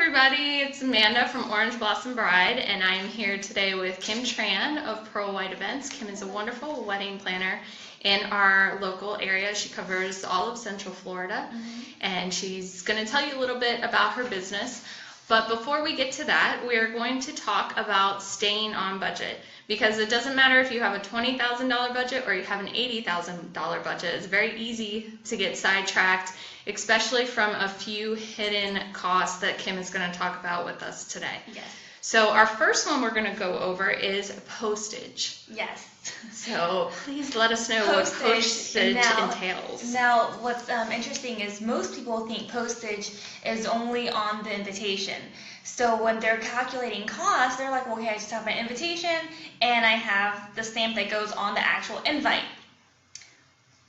everybody, it's Amanda from Orange Blossom Bride, and I'm here today with Kim Tran of Pearl White Events. Kim is a wonderful wedding planner in our local area. She covers all of Central Florida, and she's going to tell you a little bit about her business. But before we get to that, we are going to talk about staying on budget, because it doesn't matter if you have a $20,000 budget or you have an $80,000 budget. It's very easy to get sidetracked, especially from a few hidden costs that Kim is going to talk about with us today. Yes. So our first one we're going to go over is postage. Yes. So please let us know what postage entails. Now, what's interesting is most people think postage is only on the invitation. So when they're calculating costs, they're like, well, okay, I just have my invitation and I have the stamp that goes on the actual invite.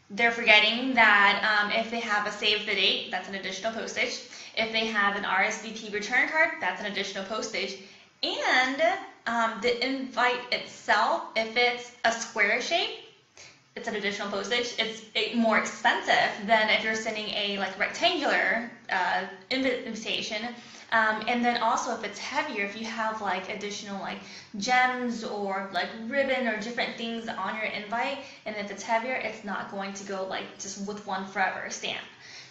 They're forgetting that if they have a save the date, that's an additional postage. If they have an RSVP return card, that's an additional postage. And the invite itself, if it's a square shape, it's an additional postage. It's more expensive than if you're sending a rectangular invitation. And then also if it's heavier, if you have additional gems or ribbon or different things on your invite, and if it's heavier, it's not going to go just with one forever stamp.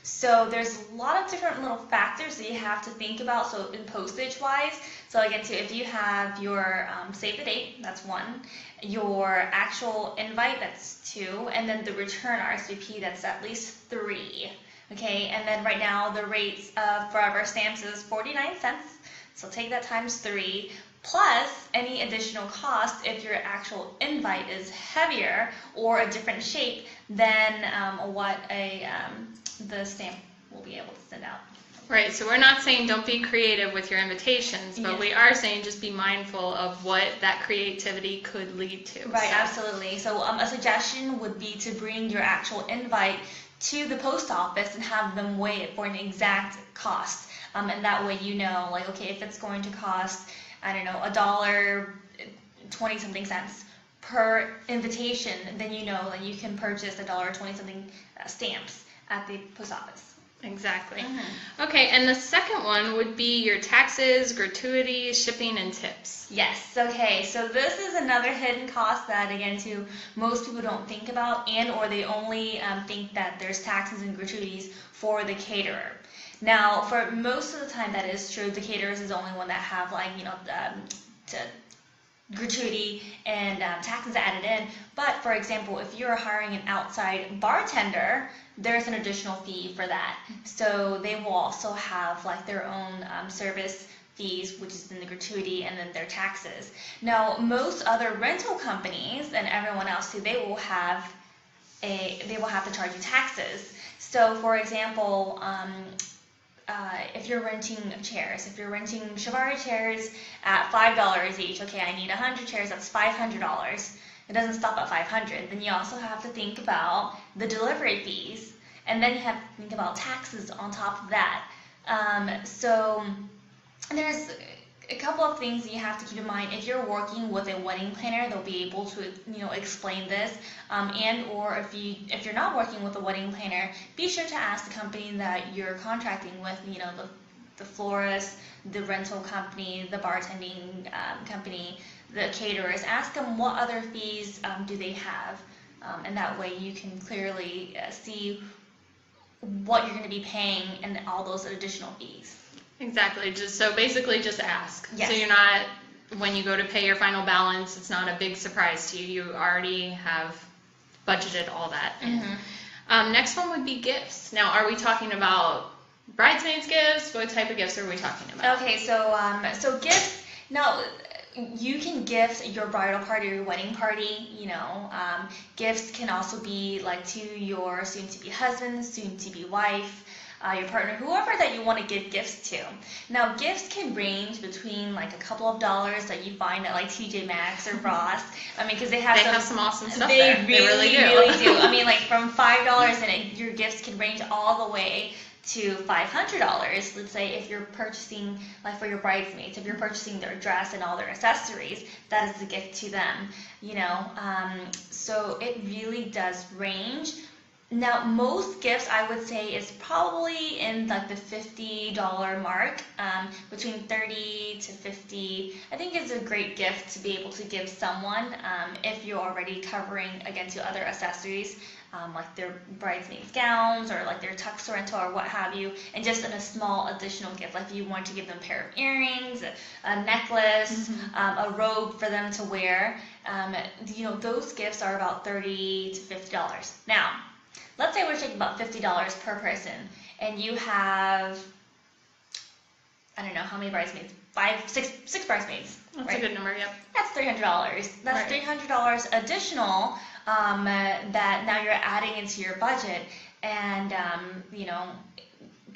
So there's a lot of different little factors that you have to think about. So in postage wise, so again, if you have your save the date, that's one, your actual invite, that's two, and then the return RSVP, that's at least three. Okay, and then right now the rates of forever stamps is 49 cents. So take that times 3, plus any additional cost if your actual invite is heavier or a different shape than what the stamp will be able to send out. Right, so we're not saying don't be creative with your invitations, but we are saying just be mindful of what that creativity could lead to. Right, absolutely. So a suggestion would be to bring your actual invite to the post office and have them weigh it for an exact cost. And that way you know, okay, if it's going to cost, I don't know, $1.20 something cents per invitation, then you know that you can purchase $1.20 something stamps at the post office. Exactly. Okay, and the second one would be your taxes, gratuities, shipping, and tips. Yes. Okay, so this is another hidden cost that, again, too, most people don't think about, and or they only think that there's taxes and gratuities for the caterer. Now, for most of the time, that is true. The caterers is the only one that have gratuity and taxes added in. But for example, if you're hiring an outside bartender, there's an additional fee for that. So they will also have their own service fees, which is in the gratuity, and then their taxes. Now, most other rental companies and everyone else too, they will have to charge you taxes. So for example, if you're renting chairs, if you're renting Chiavari chairs at $5 each, okay, I need 100 chairs, that's $500. It doesn't stop at $500. Then you also have to think about the delivery fees, and then you have to think about taxes on top of that. So there's a couple of things that you have to keep in mind. If you're working with a wedding planner, they'll be able to explain this. And or if you're not working with a wedding planner, be sure to ask the company that you're contracting with. The florist, the rental company, the bartending company, the caterers. Ask them what other fees do they have, and that way you can clearly see what you're going to be paying and all those additional fees. Exactly. So basically just ask. Yes. So you're not, when you go to pay your final balance, it's not a big surprise to you. You already have budgeted all that. Next one would be gifts. Now, are we talking about bridesmaids gifts? What type of gifts are we talking about? Okay, so gifts. Now, you can gift your bridal party or your wedding party. Gifts can also be to your soon-to-be husband, soon-to-be wife, your partner, whoever that you want to give gifts to. Now, gifts can range between a couple of dollars that you find at TJ Maxx or Ross. Because they have some awesome stuff they there. Really do. From $5 and your gifts can range all the way to $500. Let's say if you're purchasing, for your bridesmaids, if you're purchasing their dress and all their accessories, that is a gift to them. So it really does range. Now, most gifts I would say is probably in like the $50 mark, between 30 to 50. I think it's a great gift to be able to give someone if you're already covering against your other accessories, like their bridesmaids gowns or like their tux rental or what have you, and just in a small additional gift, like if you want to give them a pair of earrings, a necklace, a robe for them to wear. Those gifts are about $30 to $50. Now, let's say we're taking about $50 per person, and you have, I don't know how many bridesmaids, six bridesmaids. That's right? a good number, yep. That's $300. That's Right. $300 additional that now you're adding into your budget. And,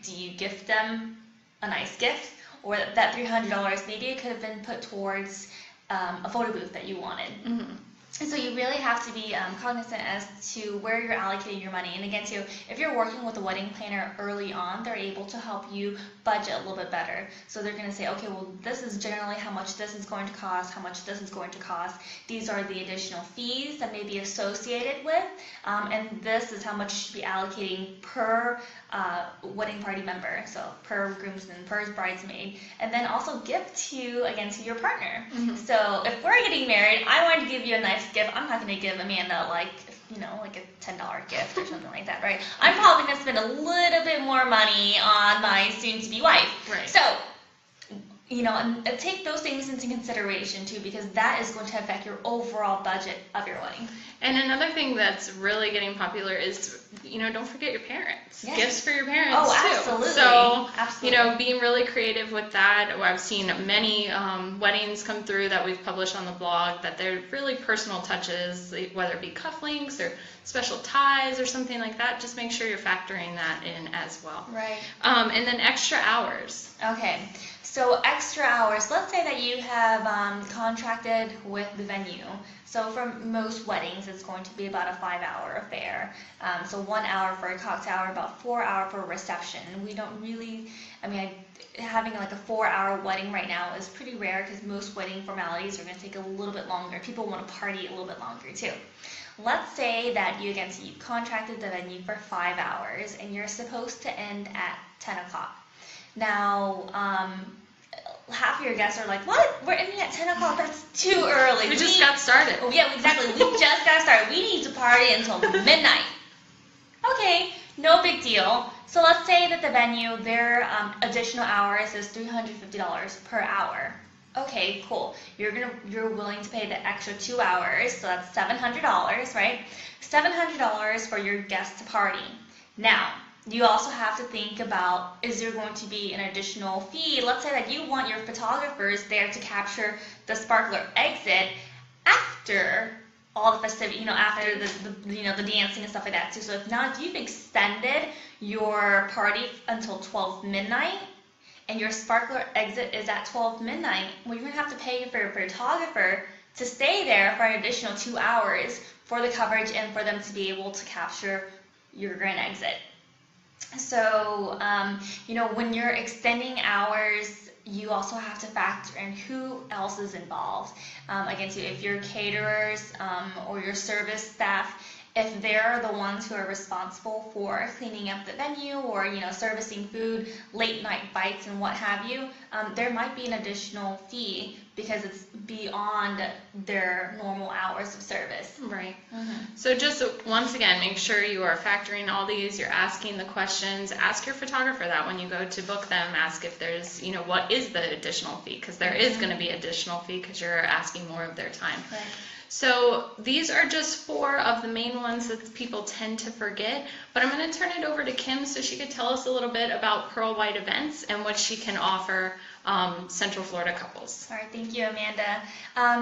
do you gift them a nice gift? Or that $300, maybe it could have been put towards a photo booth that you wanted. And so you really have to be cognizant as to where you're allocating your money. And again, too, if you're working with a wedding planner early on, they're able to help you budget a little bit better. So they're going to say, okay, well, this is generally how much this is going to cost, how much this is going to cost. These are the additional fees that may be associated with, and this is how much you should be allocating per wedding party member, so per groomsman, per bridesmaid, and then also gift to your partner. So if we're getting married, I wanted to give you a nice gift. I'm not going to give Amanda like a $10 gift or something like that, right? I'm probably going to spend a little bit more money on my soon-to-be wife. Right. So, and take those things into consideration too, because that is going to affect your overall budget of your wedding. And another thing that's really getting popular is, don't forget your parents. Yes. Gifts for your parents Oh, too. absolutely. So, Absolutely. Being really creative with that. I've seen many weddings come through that we've published on the blog that they're really personal touches, whether it be cufflinks or special ties or something like that. Just make sure you're factoring that in as well. Right. And then extra hours. Okay. So extra hours, let's say that you have contracted with the venue. So for most weddings, it's going to be about a 5-hour affair. So 1 hour for a cocktail hour, about 4 hours for a reception. We don't really, having like a 4-hour wedding right now is pretty rare because most wedding formalities are going to take a little bit longer. People want to party a little bit longer too. Let's say that you contracted the venue for 5 hours and you're supposed to end at 10 o'clock. Now, half of your guests are like, what? We're ending at 10 o'clock? That's too early. We just got started. Oh, yeah, exactly. We just got started. We need to party until midnight. Okay, no big deal. So let's say that the venue, their additional hours is $350 per hour. Okay, cool. You're willing to pay the extra 2 hours, so that's $700, right? $700 for your guests to party. Now, you also have to think about, is there going to be an additional fee? Let's say that you want your photographers there to capture the sparkler exit after all the festivity, after the dancing and stuff like that too. So if you've extended your party until 12 midnight and your sparkler exit is at 12 midnight, well, you're going to have to pay for your photographer to stay there for an additional 2 hours for the coverage and for them to be able to capture your grand exit. So, when you're extending hours, you also have to factor in who else is involved. Again, so if your caterers or your service staff, if they're the ones who are responsible for cleaning up the venue or, servicing food, late night bites and what have you, there might be an additional fee because it's beyond their normal hours of service. Right. So just once again, make sure you are factoring all these. You're asking the questions. Ask your photographer that when you go to book them. Ask if there's, what is the additional fee? Because there is going to be additional fee because you're asking more of their time. Right. So these are just 4 of the main ones that people tend to forget, but I'm going to turn it over to Kim so she could tell us a little bit about Pearl White Events and what she can offer Central Florida couples. All right, thank you, Amanda.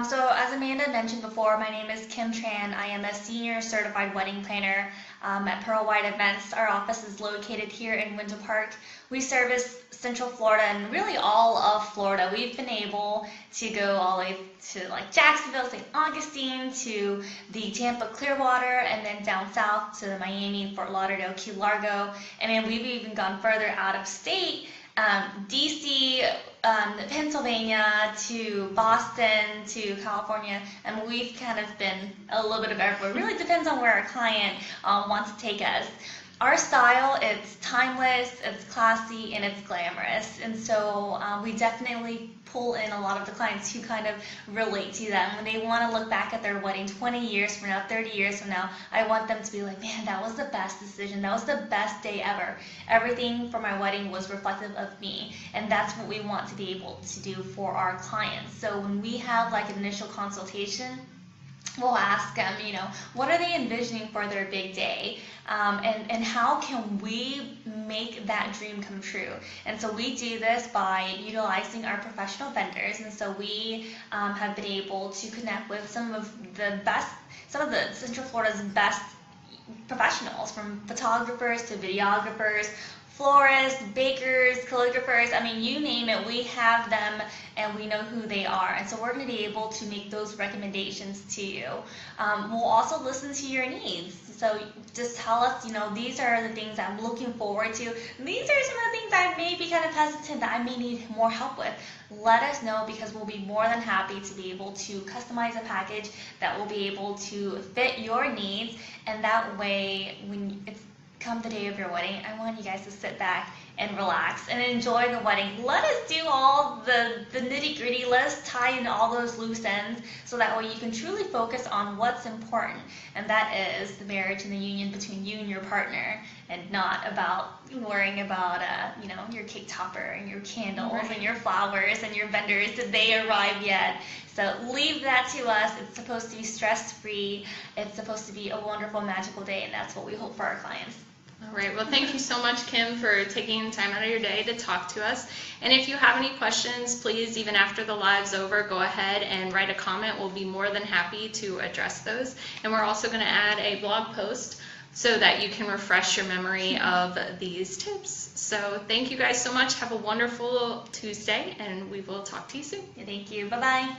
So as Amanda mentioned before, my name is Kim Tran. I am a senior certified wedding planner at Pearl White Events. Our office is located here in Winter Park. We service Central Florida and really all of Florida. We've been able to go all the way to like Jacksonville, St. Augustine, to the Tampa Clearwater, and then down south to the Miami, Fort Lauderdale, Key Largo. And then we've even gone further out of state DC, Pennsylvania, to Boston, to California, and we've kind of been a little bit of everywhere. It really depends on where our client wants to take us. Our style, it's timeless, it's classy, and it's glamorous. And so we definitely pull in a lot of the clients who kind of relate to them. When they want to look back at their wedding 20 years from now, 30 years from now, I want them to be like, man, that was the best decision. That was the best day ever. Everything for my wedding was reflective of me. And that's what we want to be able to do for our clients. So when we have like an initial consultation, we'll ask them, what are they envisioning for their big day? And how can we make that dream come true? And so we do this by utilizing our professional vendors. And so we have been able to connect with some of the Central Florida's best professionals, from photographers to videographers, florists, bakers, calligraphers, I mean, you name it, we have them and we know who they are. And so we're going to be able to make those recommendations to you. We'll also listen to your needs. So just tell us, these are the things I'm looking forward to. These are some of the things I may be kind of hesitant that I may need more help with. Let us know, because we'll be more than happy to be able to customize a package that will be able to fit your needs. And that way, when it's come the day of your wedding, I want you guys to sit back and relax and enjoy the wedding. Let us do all the nitty-gritty. Let us tie in all those loose ends, so that way you can truly focus on what's important, and that is the marriage and the union between you and your partner, and not about worrying about your cake topper and your candles and your flowers and your vendors. Did they arrive yet? So leave that to us. It's supposed to be stress-free. It's supposed to be a wonderful, magical day, and that's what we hope for our clients. All right. Well, thank you so much, Kim, for taking time out of your day to talk to us. And if you have any questions, please, even after the live's over, go ahead and write a comment. We'll be more than happy to address those. And we're also going to add a blog post so that you can refresh your memory of these tips. So thank you guys so much. Have a wonderful Tuesday, and we will talk to you soon. Thank you. Bye-bye.